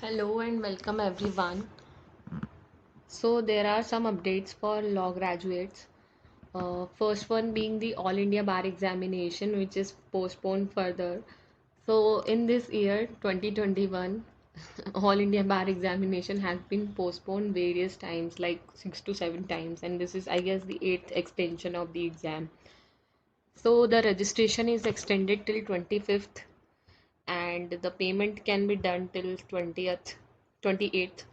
Hello and welcome everyone. So there are some updates for law graduates. First one being the All India Bar examination, which is postponed further. So in this year 2021, All India Bar examination has been postponed various times, like 6 to 7 times, and this is, I guess, the eighth extension of the exam. So the registration is extended till 25th, and the payment can be done till 20th, 28th.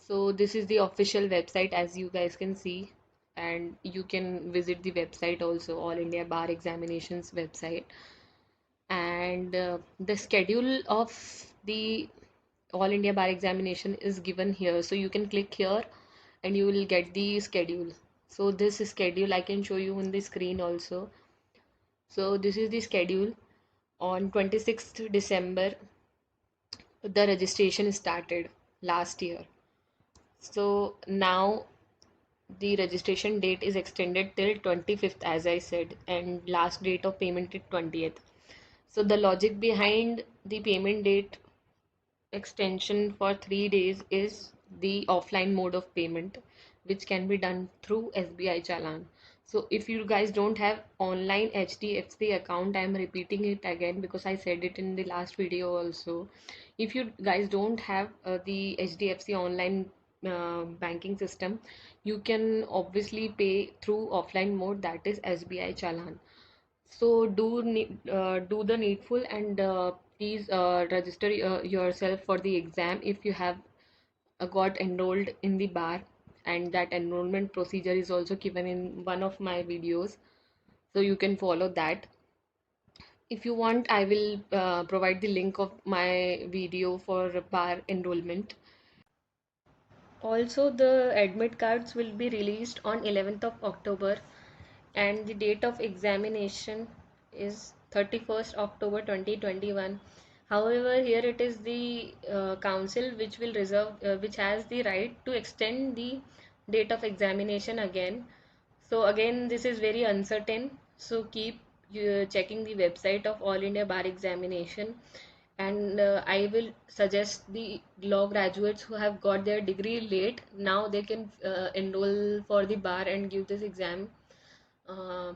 So this is the official website, as you guys can see, and you can visit the website also, All India Bar Examinations website. And the schedule of the All India Bar Examination is given here. So you can click here and you will get the schedule. So this schedule I can show you on the screen also. So this is the schedule. On 26th December, the registration started last year. So now the registration date is extended till 25th, as I said, and last date of payment is 20th. So the logic behind the payment date extension for 3 days is the offline mode of payment, which can be done through SBI Challan. So if you guys don't have online HDFC account, I am repeating it again because I said it in the last video also. If you guys don't have the HDFC online banking system, you can obviously pay through offline mode, that is SBI Challan. So do the needful, and please register yourself for the exam if you have got enrolled in the bar, and that enrollment procedure is also given in one of my videos, so you can follow that. If you want, I will provide the link of my video for bar enrollment. Also, the admit cards will be released on 11th of October, and the date of examination is 31st October 2021. However, here it is the council which will which has the right to extend the date of examination again. So again, this is very uncertain. So keep checking the website of All India Bar Examination, and I will suggest the law graduates who have got their degree late, now they can enroll for the bar and give this exam. uh,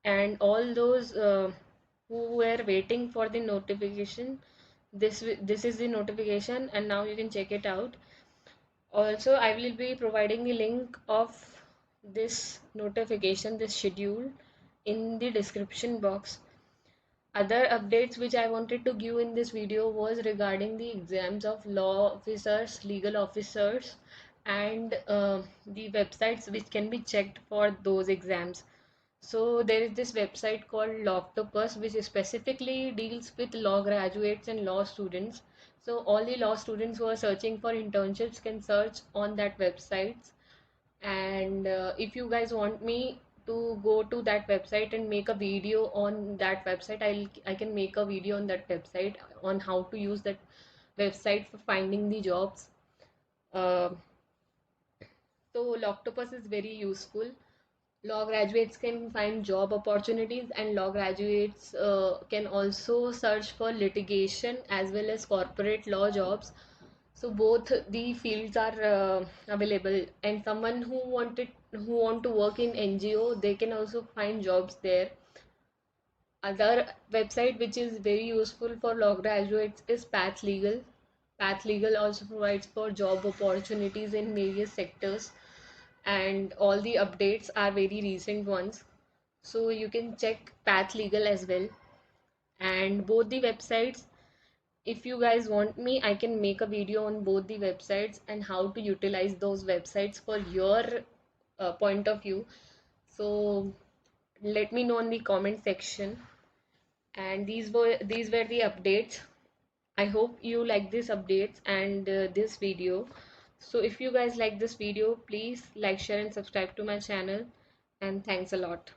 and all those who were waiting for the notification, this is the notification, and now you can check it out. Also, I will be providing the link of this notification, this schedule, in the description box. Other updates which I wanted to give in this video was regarding the exams of law officers, legal officers, and the websites which can be checked for those exams. So there is this website called Loctopus, which specifically deals with law graduates and law students. So all the law students who are searching for internships can search on that website. And if you guys want me to go to that website and make a video on that website, I can make a video on that website on how to use that website for finding the jobs. Uh, so Loctopus is very useful. Law graduates can find job opportunities, and law graduates can also search for litigation as well as corporate law jobs. So both the fields are available, and someone who want to work in NGO, they can also find jobs there. Other website which is very useful for law graduates is Path Legal. Path Legal also provides for job opportunities in various sectors, and all the updates are very recent ones. So you can check Path Legal as well. And both the websites, if you guys want me, I can make a video on both the websites and how to utilize those websites for your point of view. So let me know in the comment section. And these were the updates. I hope you like these updates and this video. So if you guys like this video, please like, share and subscribe to my channel, and thanks a lot.